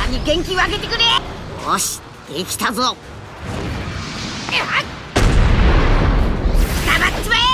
さんに元気をあげてくれ。よし、できたぞ。黙っちまえ。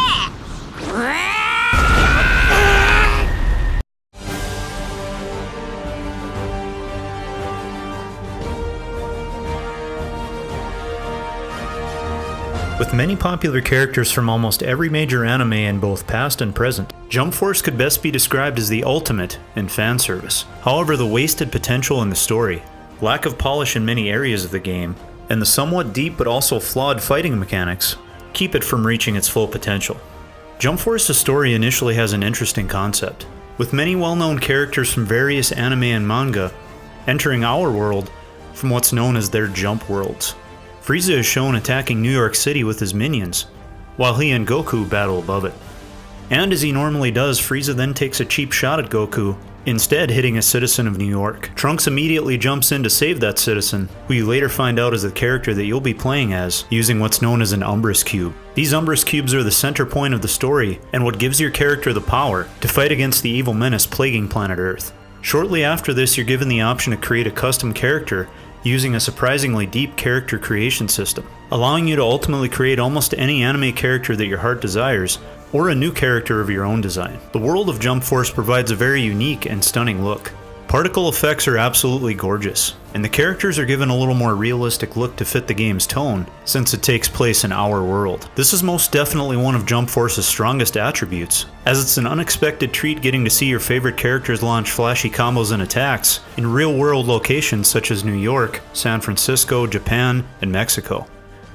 With many popular characters from almost every major anime in both past and present, Jump Force could best be described as the ultimate in fan service. However, the wasted potential in the story, lack of polish in many areas of the game, and the somewhat deep but also flawed fighting mechanics keep it from reaching its full potential. Jump Force's story initially has an interesting concept, with many well-known characters from various anime and manga entering our world from what's known as their Jump Worlds. Frieza is shown attacking New York City with his minions, while he and Goku battle above it. And as he normally does, Frieza then takes a cheap shot at Goku, instead hitting a citizen of New York. Trunks immediately jumps in to save that citizen, who you later find out is the character that you'll be playing as, using what's known as an Umbrus Cube. These Umbrus Cubes are the center point of the story, and what gives your character the power to fight against the evil menace plaguing planet Earth. Shortly after this, you're given the option to create a custom character using a surprisingly deep character creation system, allowing you to ultimately create almost any anime character that your heart desires, or a new character of your own design. The world of Jump Force provides a very unique and stunning look. Particle effects are absolutely gorgeous, and the characters are given a little more realistic look to fit the game's tone, since it takes place in our world. This is most definitely one of Jump Force's strongest attributes, as it's an unexpected treat getting to see your favorite characters launch flashy combos and attacks in real-world locations such as New York, San Francisco, Japan, and Mexico.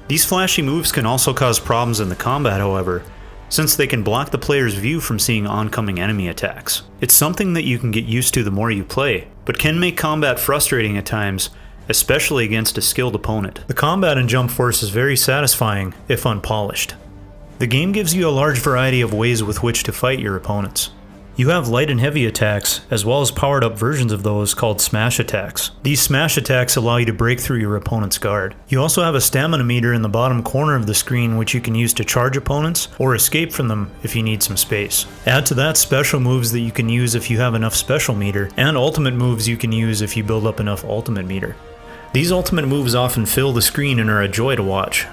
These flashy moves can also cause problems in the combat, however, since they can block the player's view from seeing oncoming enemy attacks. It's something that you can get used to the more you play, but can make combat frustrating at times, especially against a skilled opponent. The combat in Jump Force is very satisfying, if unpolished. The game gives you a large variety of ways with which to fight your opponents. You have light and heavy attacks, as well as powered up versions of those called smash attacks. These smash attacks allow you to break through your opponent's guard. You also have a stamina meter in the bottom corner of the screen which you can use to charge opponents, or escape from them if you need some space. Add to that special moves that you can use if you have enough special meter, and ultimate moves you can use if you build up enough ultimate meter. These ultimate moves often fill the screen and are a joy to watch.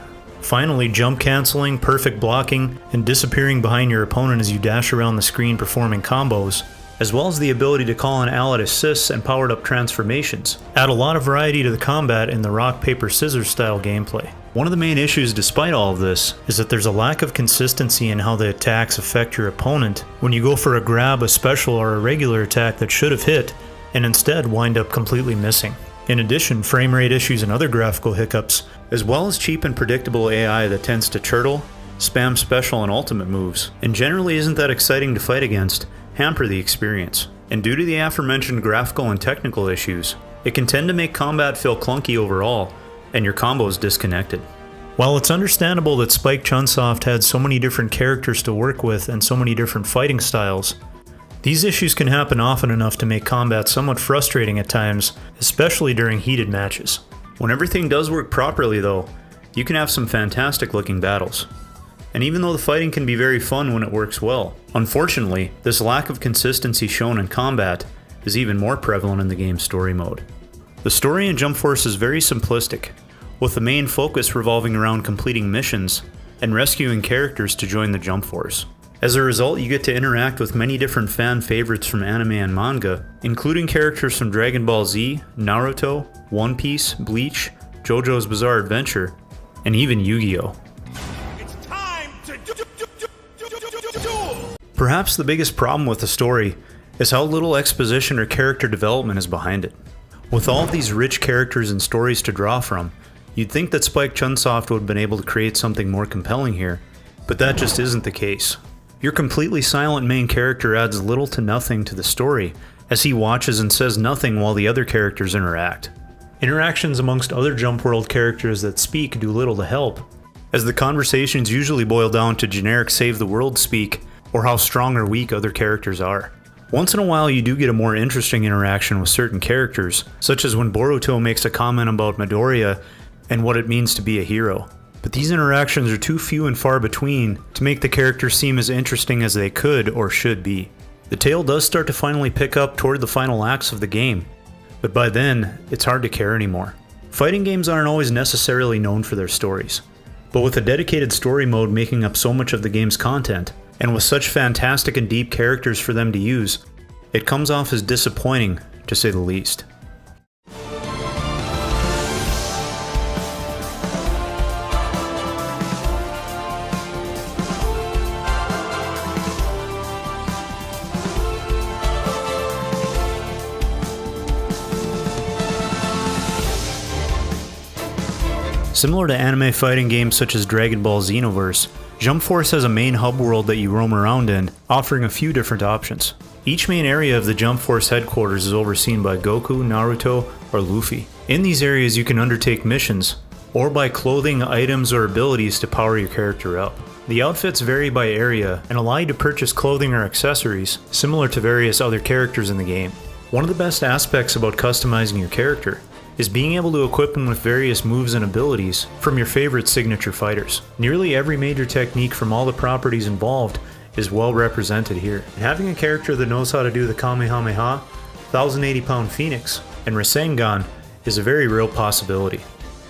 Finally, jump cancelling, perfect blocking, and disappearing behind your opponent as you dash around the screen performing combos, as well as the ability to call in allied assists and powered up transformations, add a lot of variety to the combat in the rock, paper, scissors style gameplay. One of the main issues despite all of this is that there's a lack of consistency in how the attacks affect your opponent when you go for a grab, a special, or a regular attack that should have hit, and instead wind up completely missing. In addition, frame rate issues and other graphical hiccups, as well as cheap and predictable AI that tends to turtle, spam special and ultimate moves, and generally isn't that exciting to fight against, hamper the experience. And due to the aforementioned graphical and technical issues, it can tend to make combat feel clunky overall, and your combos disconnected. While it's understandable that Spike Chunsoft had so many different characters to work with and so many different fighting styles, these issues can happen often enough to make combat somewhat frustrating at times, especially during heated matches. When everything does work properly though, you can have some fantastic looking battles. And even though the fighting can be very fun when it works well, unfortunately, this lack of consistency shown in combat is even more prevalent in the game's story mode. The story in Jump Force is very simplistic, with the main focus revolving around completing missions and rescuing characters to join the Jump Force. As a result, you get to interact with many different fan favorites from anime and manga, including characters from Dragon Ball Z, Naruto, One Piece, Bleach, JoJo's Bizarre Adventure, and even Yu-Gi-Oh! It's time to Perhaps the biggest problem with the story is how little exposition or character development is behind it. With all of these rich characters and stories to draw from, you'd think that Spike Chunsoft would have been able to create something more compelling here, but that just isn't the case. Your completely silent main character adds little to nothing to the story, as he watches and says nothing while the other characters interact. Interactions amongst other Jump World characters that speak do little to help, as the conversations usually boil down to generic save the world speak, or how strong or weak other characters are. Once in a while you do get a more interesting interaction with certain characters, such as when Boruto makes a comment about Midoriya and what it means to be a hero. But these interactions are too few and far between to make the characters seem as interesting as they could or should be. The tale does start to finally pick up toward the final acts of the game, but by then, it's hard to care anymore. Fighting games aren't always necessarily known for their stories, but with a dedicated story mode making up so much of the game's content, and with such fantastic and deep characters for them to use, it comes off as disappointing, to say the least. Similar to anime fighting games such as Dragon Ball Xenoverse, Jump Force has a main hub world that you roam around in, offering a few different options. Each main area of the Jump Force headquarters is overseen by Goku, Naruto, or Luffy. In these areas you can undertake missions, or buy clothing, items, or abilities to power your character up. The outfits vary by area and allow you to purchase clothing or accessories similar to various other characters in the game. One of the best aspects about customizing your character is being able to equip him with various moves and abilities from your favorite signature fighters. Nearly every major technique from all the properties involved is well represented here. And having a character that knows how to do the Kamehameha, 1080-pound Phoenix, and Rasengan is a very real possibility.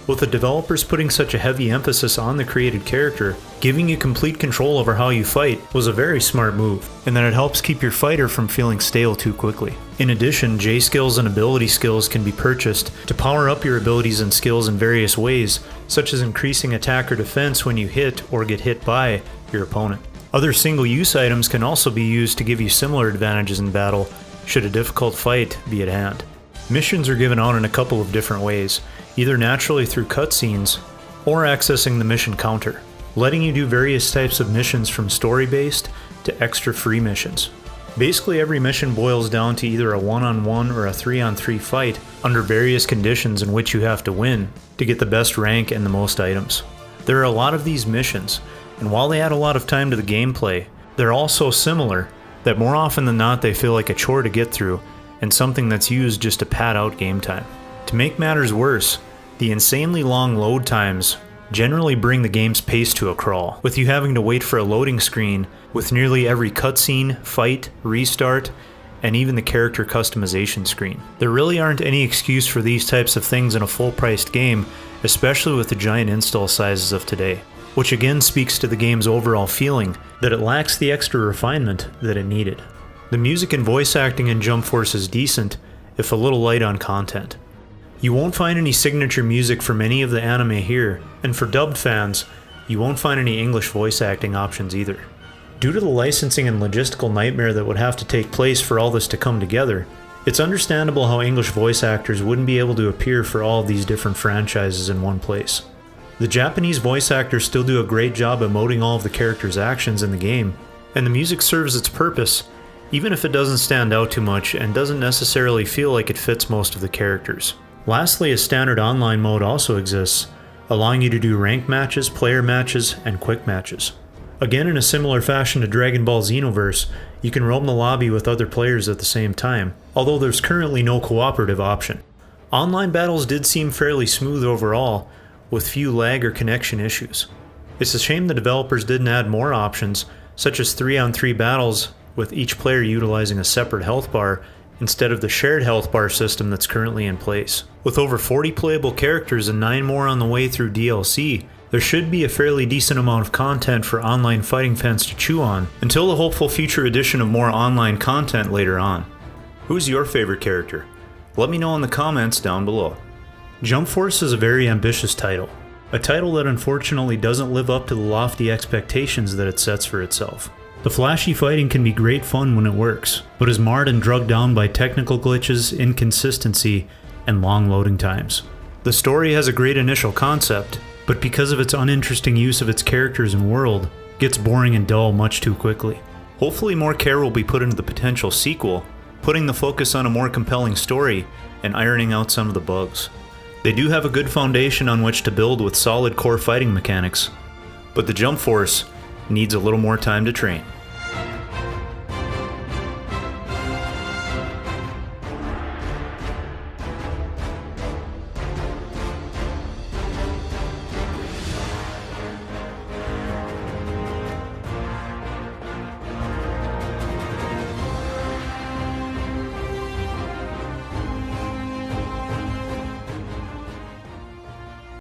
With the developers putting such a heavy emphasis on the created character, giving you complete control over how you fight was a very smart move, and that it helps keep your fighter from feeling stale too quickly. In addition, J skills and ability skills can be purchased to power up your abilities and skills in various ways, such as increasing attack or defense when you hit or get hit by your opponent. Other single-use items can also be used to give you similar advantages in battle, should a difficult fight be at hand. Missions are given out in a couple of different ways, either naturally through cutscenes, or accessing the mission counter, letting you do various types of missions from story-based to extra free missions. Basically every mission boils down to either a one-on-one or a three-on-three fight under various conditions in which you have to win to get the best rank and the most items. There are a lot of these missions, and while they add a lot of time to the gameplay, they're all so similar that more often than not they feel like a chore to get through and something that's used just to pad out game time. To make matters worse, the insanely long load times generally bring the game's pace to a crawl, with you having to wait for a loading screen with nearly every cutscene, fight, restart, and even the character customization screen. There really aren't any excuse for these types of things in a full-priced game, especially with the giant install sizes of today, which again speaks to the game's overall feeling that it lacks the extra refinement that it needed. The music and voice acting in Jump Force is decent, if a little light on content. You won't find any signature music from any of the anime here, and for dubbed fans, you won't find any English voice acting options either. Due to the licensing and logistical nightmare that would have to take place for all this to come together, it's understandable how English voice actors wouldn't be able to appear for all of these different franchises in one place. The Japanese voice actors still do a great job emoting all of the characters' actions in the game, and the music serves its purpose, even if it doesn't stand out too much and doesn't necessarily feel like it fits most of the characters. Lastly, a standard online mode also exists, allowing you to do rank matches, player matches, and quick matches. Again, in a similar fashion to Dragon Ball Xenoverse, you can roam the lobby with other players at the same time, although there's currently no cooperative option. Online battles did seem fairly smooth overall, with few lag or connection issues. It's a shame the developers didn't add more options, such as 3-on-3 battles with each player utilizing a separate health bar instead of the shared health bar system that's currently in place. With over 40 playable characters and 9 more on the way through DLC, there should be a fairly decent amount of content for online fighting fans to chew on, until the hopeful future addition of more online content later on. Who's your favorite character? Let me know in the comments down below. Jump Force is a very ambitious title, a title that unfortunately doesn't live up to the lofty expectations that it sets for itself. The flashy fighting can be great fun when it works, but is marred and drugged down by technical glitches, inconsistency, and long loading times. The story has a great initial concept, but because of its uninteresting use of its characters and world, gets boring and dull much too quickly. Hopefully more care will be put into the potential sequel, putting the focus on a more compelling story and ironing out some of the bugs. They do have a good foundation on which to build with solid core fighting mechanics, but the Jump Force needs a little more time to train.